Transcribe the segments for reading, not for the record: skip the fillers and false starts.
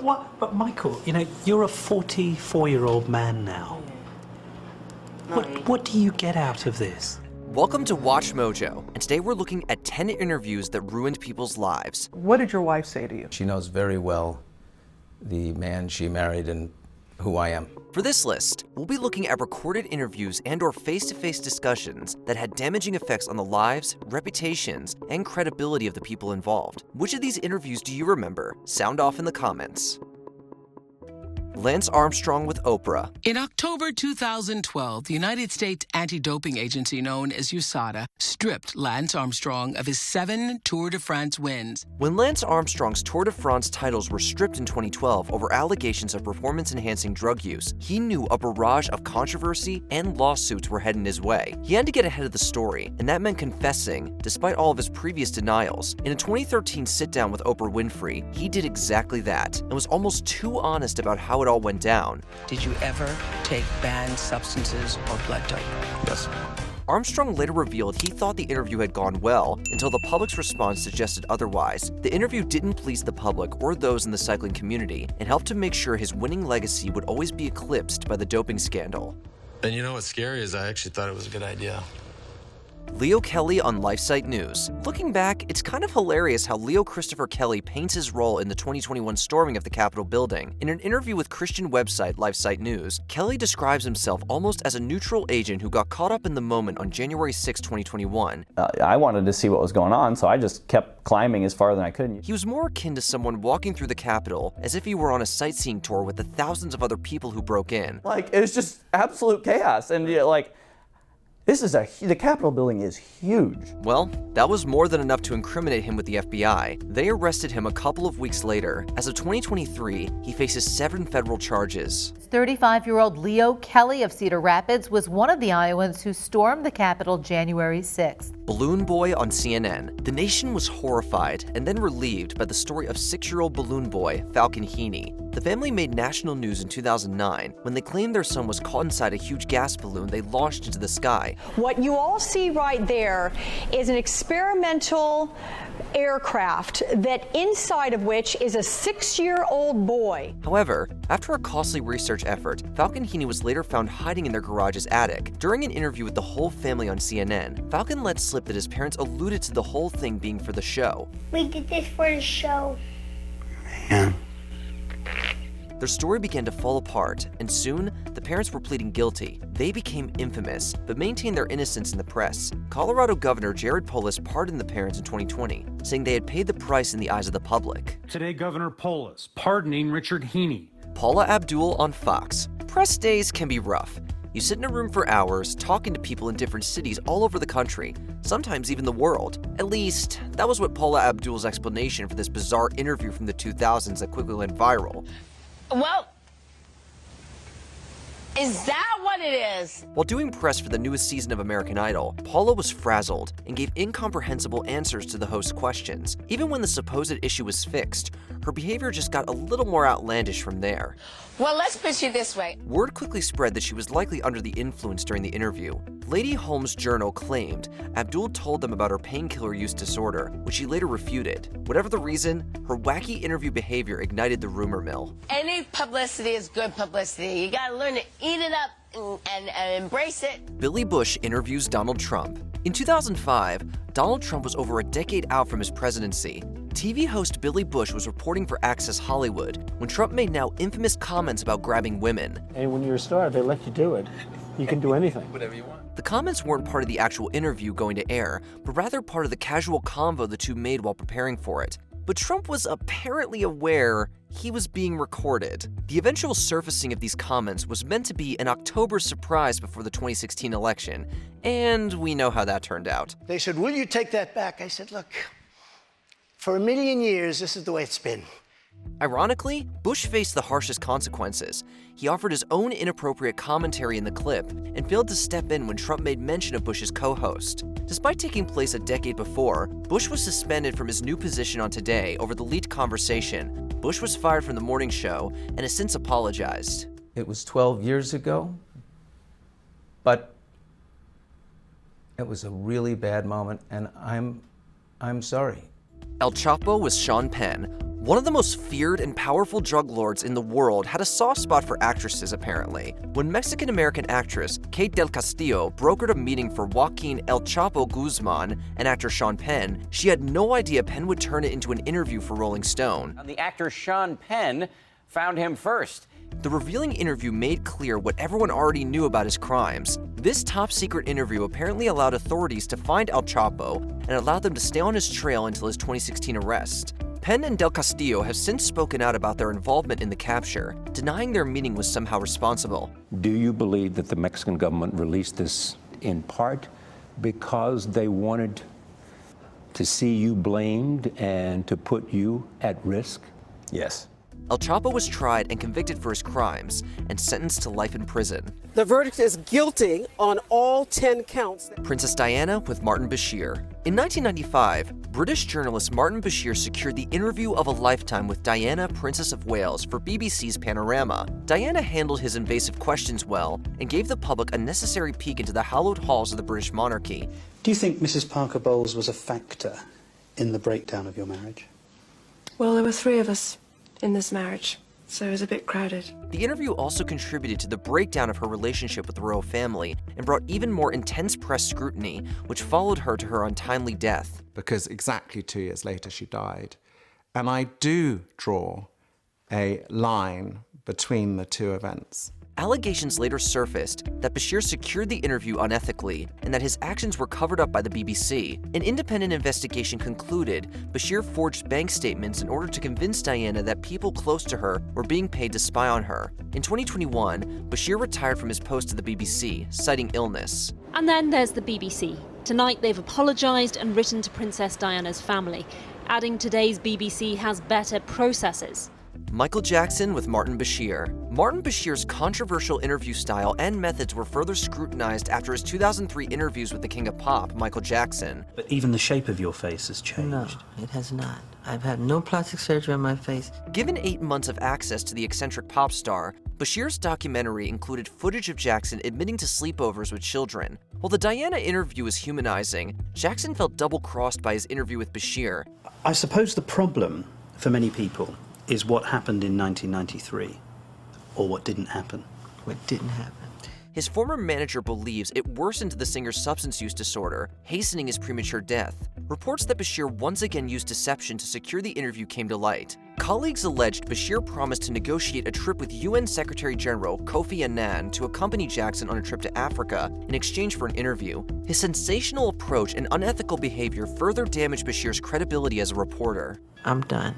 What? But Michael, you know, you're a 44-year-old man now. What do you get out of this? Welcome to Watch Mojo, and today we're looking at 10 interviews that ruined people's lives. What did your wife say to you? She knows very well the man she married and who I am. For this list, we'll be looking at recorded interviews and/or face-to-face discussions that had damaging effects on the lives, reputations, and credibility of the people involved. Which of these interviews do you remember? Sound off in the comments. Lance Armstrong with Oprah. In October 2012, the United States anti-doping agency known as USADA stripped Lance Armstrong of his 7 Tour de France wins. When Lance Armstrong's Tour de France titles were stripped in 2012 over allegations of performance-enhancing drug use, he knew a barrage of controversy and lawsuits were heading his way. He had to get ahead of the story, and that meant confessing, despite all of his previous denials. In a 2013 sit-down with Oprah Winfrey, he did exactly that, and was almost too honest about how it all went down. Did you ever take banned substances or blood dope? Yes. Armstrong later revealed he thought the interview had gone well until the public's response suggested otherwise. The interview didn't please the public or those in the cycling community and helped to make sure his winning legacy would always be eclipsed by the doping scandal. And you know what's scary is I actually thought it was a good idea. Leo Kelly on Lifesite News. Looking back, it's kind of hilarious how Leo Christopher Kelly paints his role in the 2021 storming of the Capitol building. In an interview with Christian website Lifesite News, Kelly describes himself almost as a neutral agent who got caught up in the moment on January 6, 2021. I wanted to see what was going on, so I just kept climbing as far as I could. He was more akin to someone walking through the Capitol as if he were on a sightseeing tour with the thousands of other people who broke in. Like, it was just absolute chaos, and like, the Capitol building is huge. Well, that was more than enough to incriminate him with the FBI. They arrested him a couple of weeks later. As of 2023, he faces 7 federal charges. 35-year-old Leo Kelly of Cedar Rapids was one of the Iowans who stormed the Capitol January 6th. Balloon Boy on CNN. The nation was horrified and then relieved by the story of 6-year-old balloon boy Falcon Heaney. The family made national news in 2009 when they claimed their son was caught inside a huge gas balloon they launched into the sky. What you all see right there is an experimental aircraft that inside of which is a 6-year-old boy. However, after a costly research effort, Falcon Heaney was later found hiding in their garage's attic. During an interview with the whole family on CNN, Falcon let slip that his parents alluded to the whole thing being for the show. We did this for the show. Yeah. Their story began to fall apart, and soon, the parents were pleading guilty. They became infamous, but maintained their innocence in the press. Colorado Governor Jared Polis pardoned the parents in 2020, saying they had paid the price in the eyes of the public. Today, Governor Polis pardoning Richard Heaney. Paula Abdul on Fox. Press days can be rough. You sit in a room for hours, talking to people in different cities all over the country, sometimes even the world. At least, that was what Paula Abdul's explanation for this bizarre interview from the 2000s that quickly went viral. Well, is that what it is? While doing press for the newest season of American Idol, Paula was frazzled and gave incomprehensible answers to the host's questions. Even when the supposed issue was fixed, her behavior just got a little more outlandish from there. Well, let's put you this way. Word quickly spread that she was likely under the influence during the interview. Lady Holmes' journal claimed Abdul told them about her painkiller use disorder, which she later refuted. Whatever the reason, her wacky interview behavior ignited the rumor mill. Any publicity is good publicity. You gotta learn to eat it up and embrace it. Billy Bush interviews Donald Trump. In 2005, Donald Trump was over a decade out from his presidency. TV host Billy Bush was reporting for Access Hollywood when Trump made now infamous comments about grabbing women. And when you're a star, they let you do it. You can do anything. Whatever you want. The comments weren't part of the actual interview going to air, but rather part of the casual convo the two made while preparing for it. But Trump was apparently aware he was being recorded. The eventual surfacing of these comments was meant to be an October surprise before the 2016 election, and we know how that turned out. They said, "Will you take that back?" I said, "Look, for a million years, this is the way it's been." Ironically, Bush faced the harshest consequences. He offered his own inappropriate commentary in the clip and failed to step in when Trump made mention of Bush's co-host. Despite taking place a decade before, Bush was suspended from his new position on Today over the leaked conversation. Bush was fired from the morning show and has since apologized. It was 12 years ago, but it was a really bad moment, and I'm sorry. El Chapo was Sean Penn. One of the most feared and powerful drug lords in the world had a soft spot for actresses, apparently. When Mexican-American actress Kate del Castillo brokered a meeting for Joaquin El Chapo Guzman and actor Sean Penn, she had no idea Penn would turn it into an interview for Rolling Stone. The actor Sean Penn found him first. The revealing interview made clear what everyone already knew about his crimes. This top-secret interview apparently allowed authorities to find El Chapo and allowed them to stay on his trail until his 2016 arrest. Penn and Del Castillo have since spoken out about their involvement in the capture, denying their meeting was somehow responsible. Do you believe that the Mexican government released this in part because they wanted to see you blamed and to put you at risk? Yes. El Chapo was tried and convicted for his crimes and sentenced to life in prison. The verdict is guilty on all 10 counts. Princess Diana with Martin Bashir. In 1995, British journalist Martin Bashir secured the interview of a lifetime with Diana, Princess of Wales, for BBC's Panorama. Diana handled his invasive questions well and gave the public a necessary peek into the hallowed halls of the British monarchy. Do you think Mrs. Parker Bowles was a factor in the breakdown of your marriage? Well, there were 3 of us in this marriage, so it was a bit crowded. The interview also contributed to the breakdown of her relationship with the royal family and brought even more intense press scrutiny, which followed her to her untimely death. Because exactly 2 years later she died. And I do draw a line between the 2 events. Allegations later surfaced that Bashir secured the interview unethically and that his actions were covered up by the BBC. An independent investigation concluded Bashir forged bank statements in order to convince Diana that people close to her were being paid to spy on her. In 2021, Bashir retired from his post at the BBC, citing illness. And then there's the BBC. Tonight they've apologised and written to Princess Diana's family, adding today's BBC has better processes. Michael Jackson with Martin Bashir. Martin Bashir's controversial interview style and methods were further scrutinized after his 2003 interviews with the King of Pop, Michael Jackson. But even the shape of your face has changed. No, it has not. I've had no plastic surgery on my face. Given 8 months of access to the eccentric pop star, Bashir's documentary included footage of Jackson admitting to sleepovers with children. While the Diana interview was humanizing, Jackson felt double-crossed by his interview with Bashir. I suppose the problem for many people is what happened in 1993, or what didn't happen. What didn't happen. His former manager believes it worsened the singer's substance use disorder, hastening his premature death. Reports that Bashir once again used deception to secure the interview came to light. Colleagues alleged Bashir promised to negotiate a trip with UN Secretary General Kofi Annan to accompany Jackson on a trip to Africa in exchange for an interview. His sensational approach and unethical behavior further damaged Bashir's credibility as a reporter. I'm done.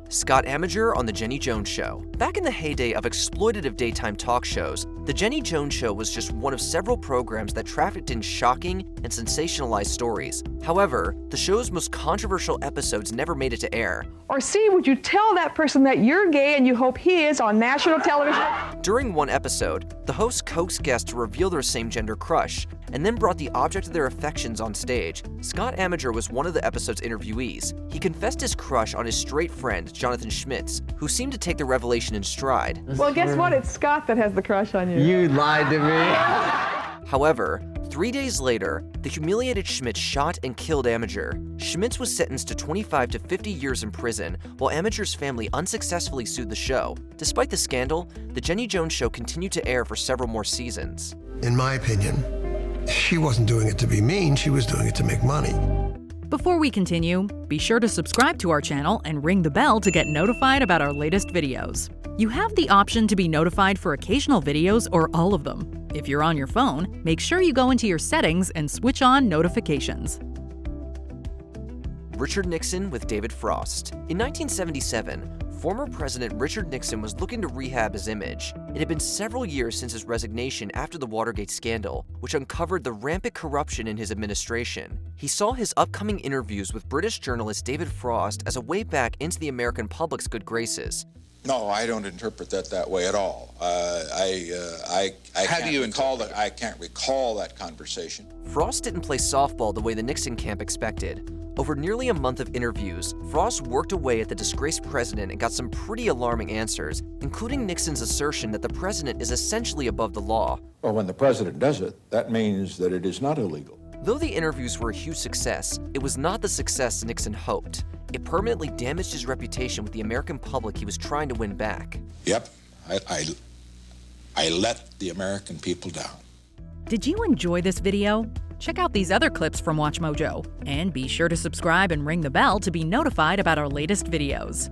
Scott Amager on The Jenny Jones Show. Back in the heyday of exploitative daytime talk shows, The Jenny Jones Show was just one of several programs that trafficked in shocking and sensationalized stories. However, the show's most controversial episodes never made it to air. Or C, would you tell that person that you're gay and you hope he is on national television? During one episode, the host coaxed guests to reveal their same-gender crush, and then brought the object of their affections on stage. Scott Amager was one of the episode's interviewees. He confessed his crush on his straight friend, Jonathan Schmitz, who seemed to take the revelation in stride. Well, guess what? It's Scott that has the crush on you. You lied to me. However, 3 days later, the humiliated Schmitz shot and killed Amager. Schmitz was sentenced to 25 to 50 years in prison, while Amager's family unsuccessfully sued the show. Despite the scandal, The Jenny Jones Show continued to air for several more seasons. In my opinion, she wasn't doing it to be mean, she was doing it to make money. Before we continue, be sure to subscribe to our channel and ring the bell to get notified about our latest videos. You have the option to be notified for occasional videos or all of them. If you're on your phone, make sure you go into your settings and switch on notifications. Richard Nixon with David Frost. In 1977, former President Richard Nixon was looking to rehab his image. It had been several years since his resignation after the Watergate scandal, which uncovered the rampant corruption in his administration. He saw his upcoming interviews with British journalist David Frost as a way back into the American public's good graces. No, I don't interpret that way at all. I can't recall that conversation. Frost didn't play softball the way the Nixon camp expected. Over nearly a month of interviews, Frost worked away at the disgraced president and got some pretty alarming answers, including Nixon's assertion that the president is essentially above the law. Well, when the president does it, that means that it is not illegal. Though the interviews were a huge success, it was not the success Nixon hoped. It permanently damaged his reputation with the American public he was trying to win back. Yep, I let the American people down. Did you enjoy this video? Check out these other clips from WatchMojo, and be sure to subscribe and ring the bell to be notified about our latest videos.